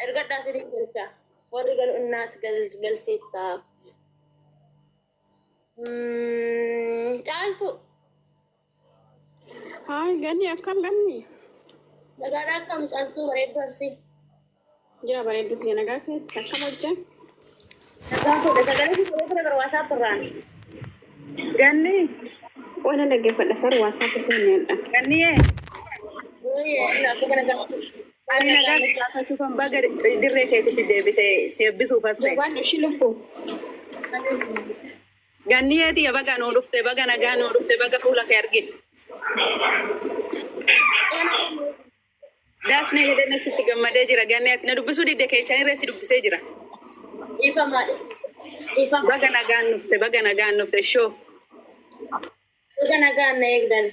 Erga dasiri kerja. Warri gal unnat gal tita. Caaltu. Hai, Gani akkam Gani? Nagaadhaa akkam caaltu bareedduu arsi. Jira bareedduu fi nagaa keessa akkam hojjan? Nagaa fuudha sagalee fi fuula gara waasaap irraan. Gani waan dhaggeeffadha sar waasaap seenedha. Gani Nagaa nagaa. ani nagaa gaafachuu kan baga dirree keetitti deebitee seebbisuuf hasse. Waan ishii lubbuu. Ganniyeeti ya baga nuu dhufte baga nagaa nuu dhufte baga fuula kee argite. Daasnee jedhee sitti gammadee jira ganniyeeti na dubbisuu didde keechaa irree si dubbisee jira. Ifama. Baga nagaan dhufte shoo. Baga nagaan na eegdan.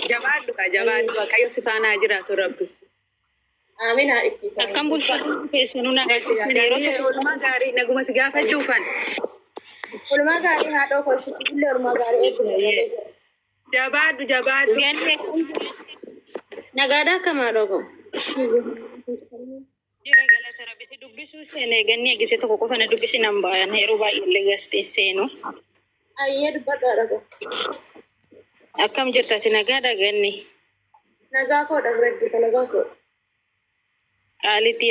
Jabaadhu Waaqayyo si faanaa jiraatu rabbi. Amiin haa itti. Akkam bulchuu keessanuu nagaa Ganniyeeti oolmaa gaarii naguma si gaafachuufan. Oolmaa gaarii haa dhoofu ishitti illee oolmaa gaarii eebbisa. Jabaadhu. Nagaadhaa akkamaa dhoofu. jira galata rabbi si dubbisuu seenee ganni eegise tokko qofa na dubbisi nan baayan yeroo baay'ee gastee seenu. Ayyee dubbadhaa dhago. Akkam jirtati nagaadha ganni? Nagaa koodha bireddita nagaa koodha. Qaalitti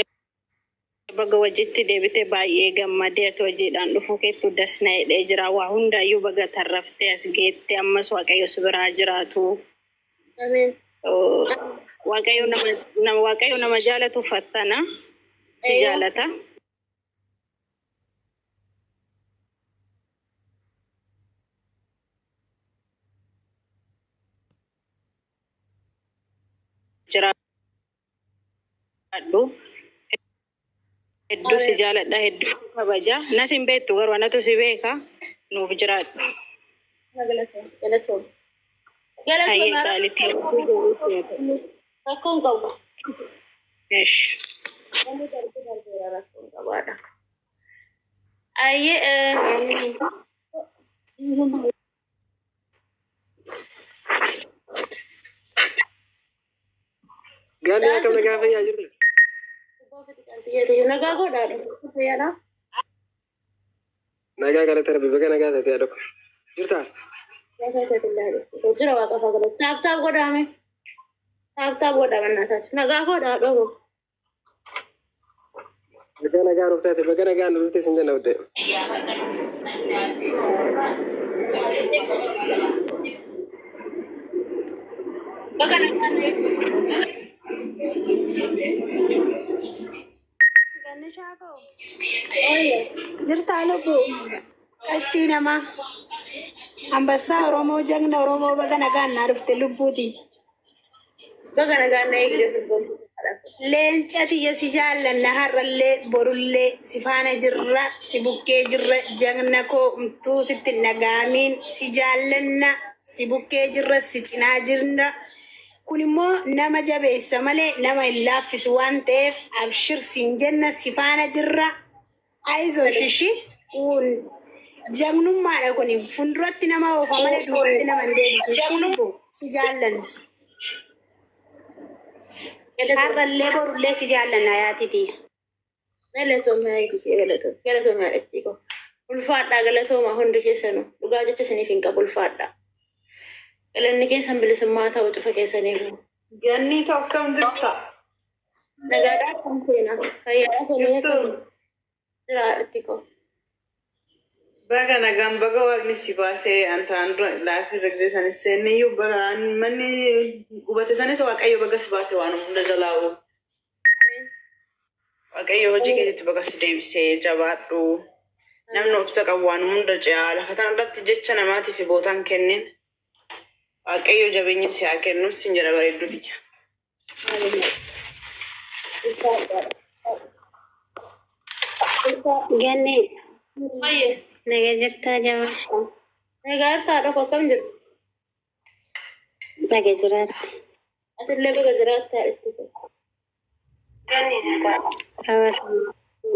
baga wajjitti deebitee baay'ee gammadee ati hojiidhaan dhufuu keettu dasna hidhee jira waa hundaayyuu baga tarraftee as geettee ammas Waaqayyo si biraa jiraatu. Amiin. Waaqayyo nama jaalatu fattana si jaalata. Jiraadhu hedduu si jaaladha hedduu kabaja nasin beektu garuu anatu si beeka nuuf jiraadhu. Galatoom. Hayyee qaalitti Rakkoon qabu. Eesh. Namni darbeera rakkoon qabaadha. Ayyee. Gani akkam nagaa fayyaa jirtu? Nagaa godhaadha. Fayyaadha. Nagaa galata rabbi baga nagaa taatee adokko. Jirtaa? Jira waaqa fagoo. Taaptaap godhaame. Taaptaap godhaame naataatu. Nagaa godhaa dhoobo. Baga nagaa nuuf taate baga nagaa nuuf dhufte sin jenna udde. Baga nagaa. Ganni shaakoo Ooyee. jirtaa lubbuu qashtii namaa ambassaa Oromoo jagna Oromoo baga nagaan naa dhufte lubbuuti. Baga nagaa na eegde Leenca tiyya si jaallanna har'allee borullee si faana jirra si bukkee jirra jagna koo umtuu sitti nagaamiin si jaallanna si bukkee jirra si cinaa jirra. Kun immoo nama jabeessa malee nama hin laaffisu waan ta'eef abshir siin jenna si faana jirra. Aizoo shishi jagnummaadha kun fuulduratti nama oofa malee duubatti nama hin deebisu. Jagnummaa si jaallanna. Har'allee borullee si jaallanna yaatiti. Galatooma itti ko. Ulfaadhaa galatooma hundi keessanuu dhugaa jecha isiniif hin qabu ulfaadhaa. Galanni keessan bilisummaa ta'u cufa keessaniifu. Ganni akkam jirta? Nagaadhaa akkam seenaa. Fayyaadhaa sanii akkam jira itti ko. Baga nagaan baga waaqni si baasee antaan dura laafii ragzee sanis seenneeyyuu baga manni gubate sanis Waaqayyo baga si baasee waan hunda jalaa'u. Waaqayyo hojii keessatti baga si deebisee jabaadhu. Namni obsa qabu waan hunda ce'aa lafa tana irratti jecha namaatiif bootaan kennin. Waaqayyo jabeenya si haa kennu sin jedha bareedduuti. Ganni Fayyee. nagaa jirtaa jabaa. Nagaadhaa dhokko akkam jiru. Baga jiraata. Atillee baga jiraattaa itti ko.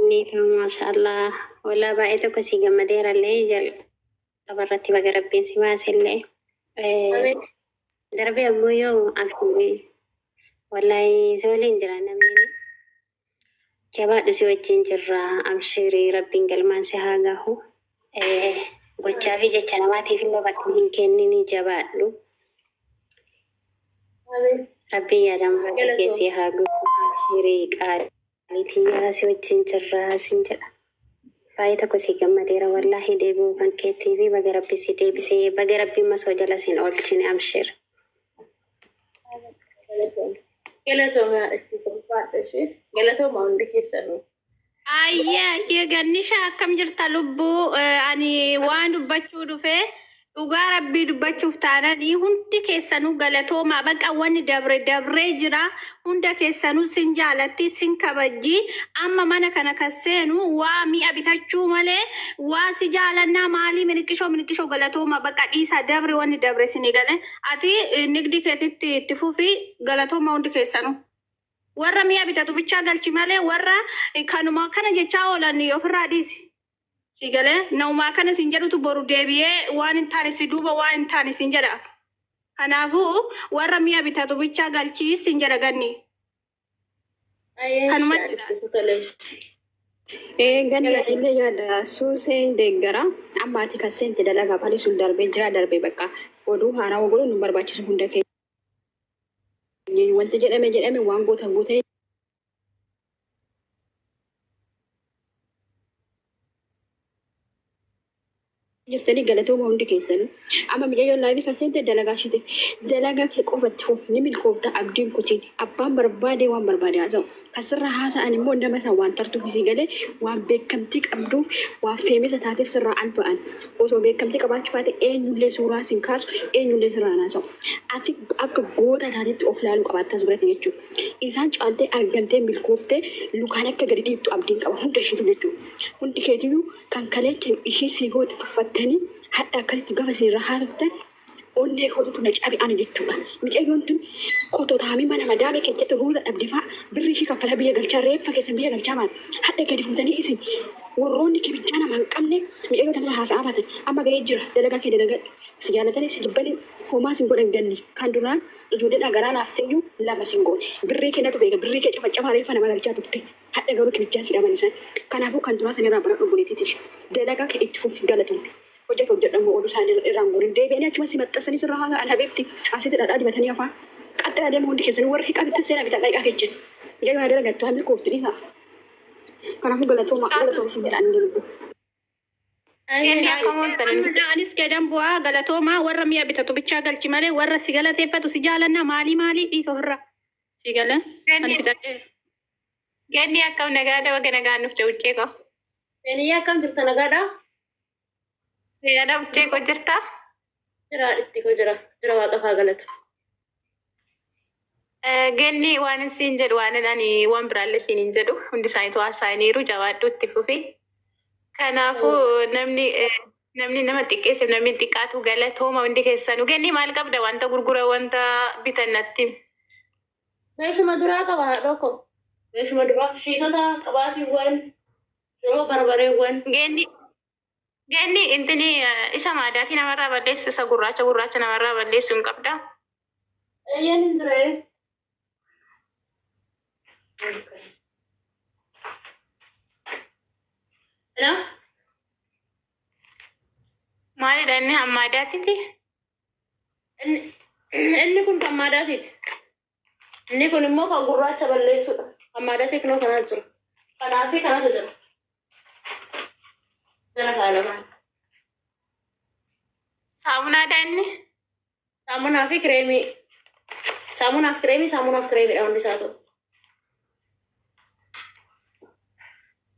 Ni ta'u maashaallah. Walaa baay'ee tokko si gammadeerallee jalqabarratti baga rabbiin si baasellee. Darbe ammoo yoo aktiivii wallahi sooliin jira namni jabaadhu si wajjin jirra abshirii rabbiin galmaan si haa gahu. Gochaa fi jecha namaatiif illee bakka hin kennini jabaadhu. Rabbiin yaadama keessi haa guutu abshirii qaaliitii yaa si wajjin jirra sin jedha. Baay'ee tokko si gammadeera wallaahi deebi'uu kan keetii fi baga rabbi si deebisee baga rabbiin masoo jala sin oolchine abshir. Galatooma itti ulfaadha ishee galatooma hundi keessanuu. Ayyaa gannisha akkam jirta lubbuu ani waan dubbachuu dhufee dhugaa rabbii dubbachuuf taananii hundi keessanuu galatooma baqa wanni dabree jira hunda keessanuu sin jaalatti sin kabajji amma mana kana kasseenu waa mi'a bitachuu malee waa si jaalannaa maalii miniqishoo galatooma baqa dhiisa dabre wanni dabre sin gale ati nigdi keetitti itti fufi galatooma hundi keessanuu. Warra mi'a bitatu bichaa galchi malee warra kanuma kana jechaa oolan ofirraa dhiisi. Sigalee naumaa kana sin jedhutu boru deebi'ee waan hin taane si duuba waan hin taane sin jedha. Kanaafuu warra mi'a bitatu bichaa galchi sin jedha ganni. Kanuma ganni illee yaada suuseen deeggara amma ati kan seente dalagaa pali sun darbee jira darbee bakka oduu haaraa ogoluun nu barbaachisu hunda keessa. Wanti jedhame waan gootee jirtanii galatooma hundi keessan amma miidhagina laayivii kan seente dalagaa ishite dalagaa kee qofatti fufni milkoofta abdiin kutiin abbaan barbaade waan barbaade haa ta'u kasirra haasa'an immoo nama isaa waan tartuuf isii galee waan beekamtii qabduuf waan feemisa taateef sirraa alba'an osoo beekamtii qabaachuu baate eenyullee suuraa sin kaasu eenyullee sirraa haasa'u ati akka goota taatetti of laaluu qabaattas biratti jechuudha isaan caaltee argamtee milkooftee lukaan akka gadi dhiibtu abdiin qaba hunda ishiitu jechuudha hundi keetiyyuu kan kalee ishii sii goote tuffattanii hadda akkasitti gafa sirraa haasoftan onnee kootutu na cabi'an jechuudha. Miidhagyoon tun kototaamii mana madaamee keessatti ruuza dhabdifaa birrii ishii kaffala biyya galchaa reeffa keessa biyya galchaa maal hadda gadi fuutanii isin warroonni kibichaa nama hin qabne miidhagyoo tanarra haasa'aa baatan amma ga'ee jira dalagaa kee dalagadhu. Si jaalatanii si jibbanii foomaa sin godhan ganni kan duraan ijoollee dhagaraa laafteeyyuu lama sin goone birrii kennatu beeka birrii kee cafaccafaa reeffa nama galchaa turte hadda garuu kibichaa si dhaban isaan kanaafuu kan duraa sanirraa bara dhuguniitiiti dalagaa kee itti fufi galatuun. Hojjeta hojjedhamu oduu isaanii irraan guurin deebi'anii achuma si maxxansanii sirraa haasa'an habeebti asitti dhadhaa dibatanii afaan qaxxala deema hundi keessanii warri hiiqaa seenaa bitaa qaayiqaa keejjen gadi mana dalagattu hammi kooftu dhiisaaf kanaafuu galatooma si jedhaan inni lubbu. Anis gadan bu'aa galatooma warra mi'a bitatu bichaa galchi malee warra si galateeffatu si jaalannaa maalii dhiisa ofirraa si gala kan bitadhee. Ganni akkam nagaadha waga nagaan dhufte uccee ko. Seeniyyaa akkam jirta nagaadhaa? Yaada uccee ko jirta? Jira itti ko jira waaqa faa galatu. Ganni waan siin jedhu waan biraallee siin hin jedhu hundi isaaniitu haasa'aniiru jabaadhu itti fufi. Kanaafuu namni nama xiqqeesseef namni xiqqaatu galatooma hundi keessanuu ganni maal qabda wanta gurgura wanta bitan natti. Meeshuma duraa qaba haadhoo ko. Meeshuma duraa shiitota qabaatiiwwan yoo barbareewwan. Ganni intini isa maadaatii namarraa balleessu isa gurraacha namarraa balleessu hin qabda. Eeyyaan hin ture. Maalidha inni hammaadaatiti? Inni kun kan maadaatiiti. Inni kun immoo kan gurraacha balleessudha. Hammaadaatii kunoo kanaa jira. Kanaafi kanatu jira. Jara kaalamaan. Saamunaadha inni? Saamunaa fi kireemii. Saamunaaf kireemiidha hundi isaa ta'u.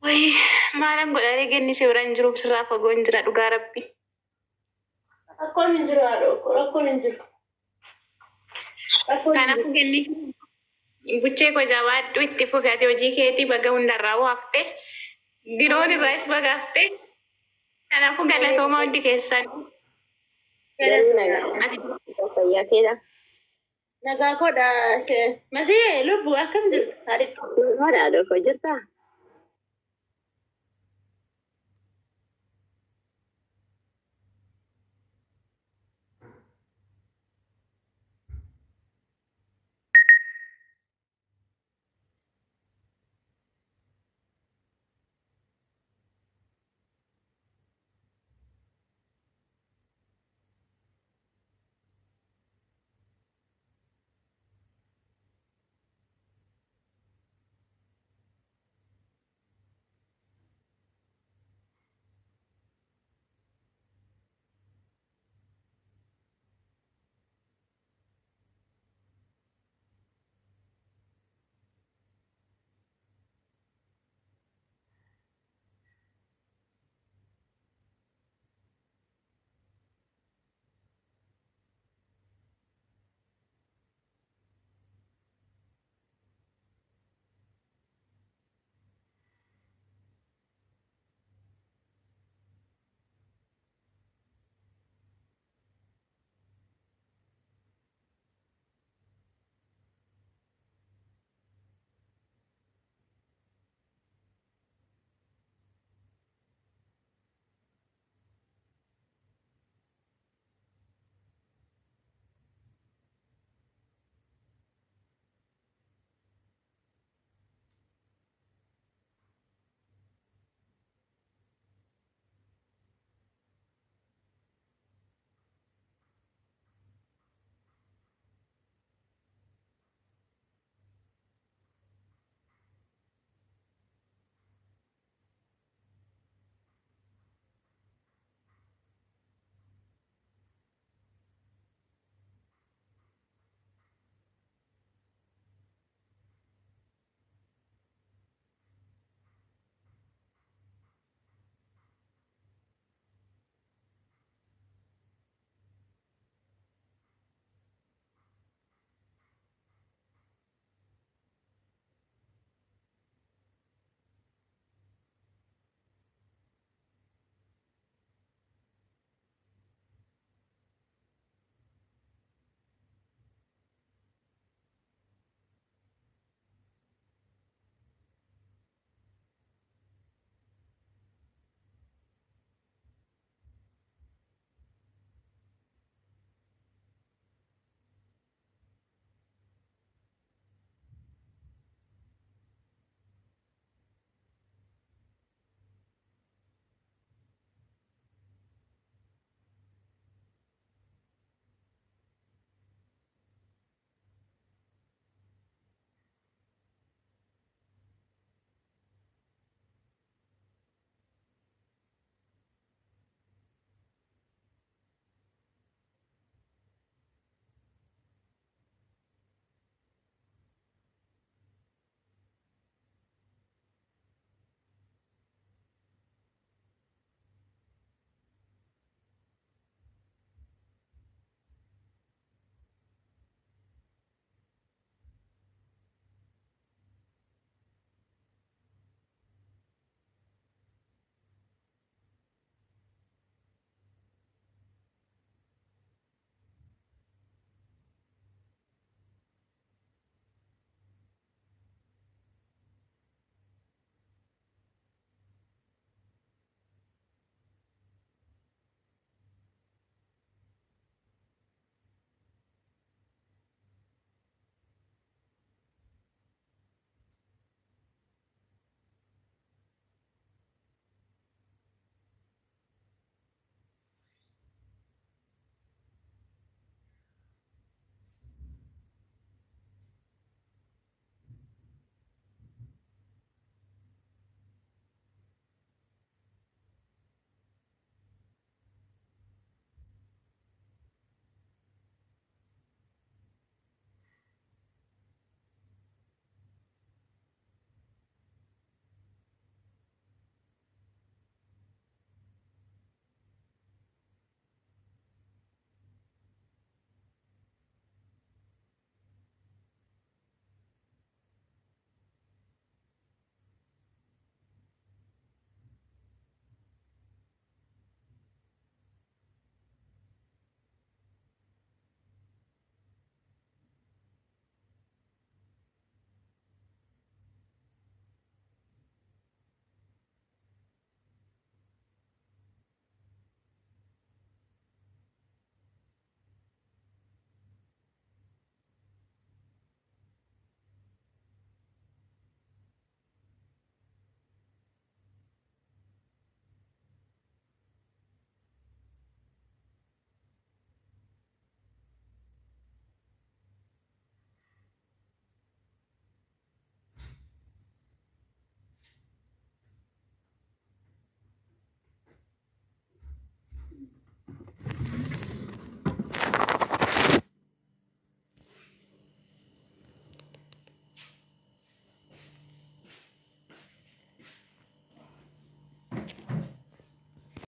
Wayii maalan godhanii ganni si bira hin jiruuf sirraa fagoo hin jira dhugaa rabbi. Rakkoon hin jiru haadha rakkoon hin jiru. Kanaafuu ganni buchee ko jabaadhu itti fufi ati hojii keetii baga hundarraa waaftee biroon irraas baga haftee kanaafuu galatooma hundi keessan. Fayyaa keedha. Nagaa kodha masii lubbu akkam jirtu haadha. Haadha dhokko jirtaa?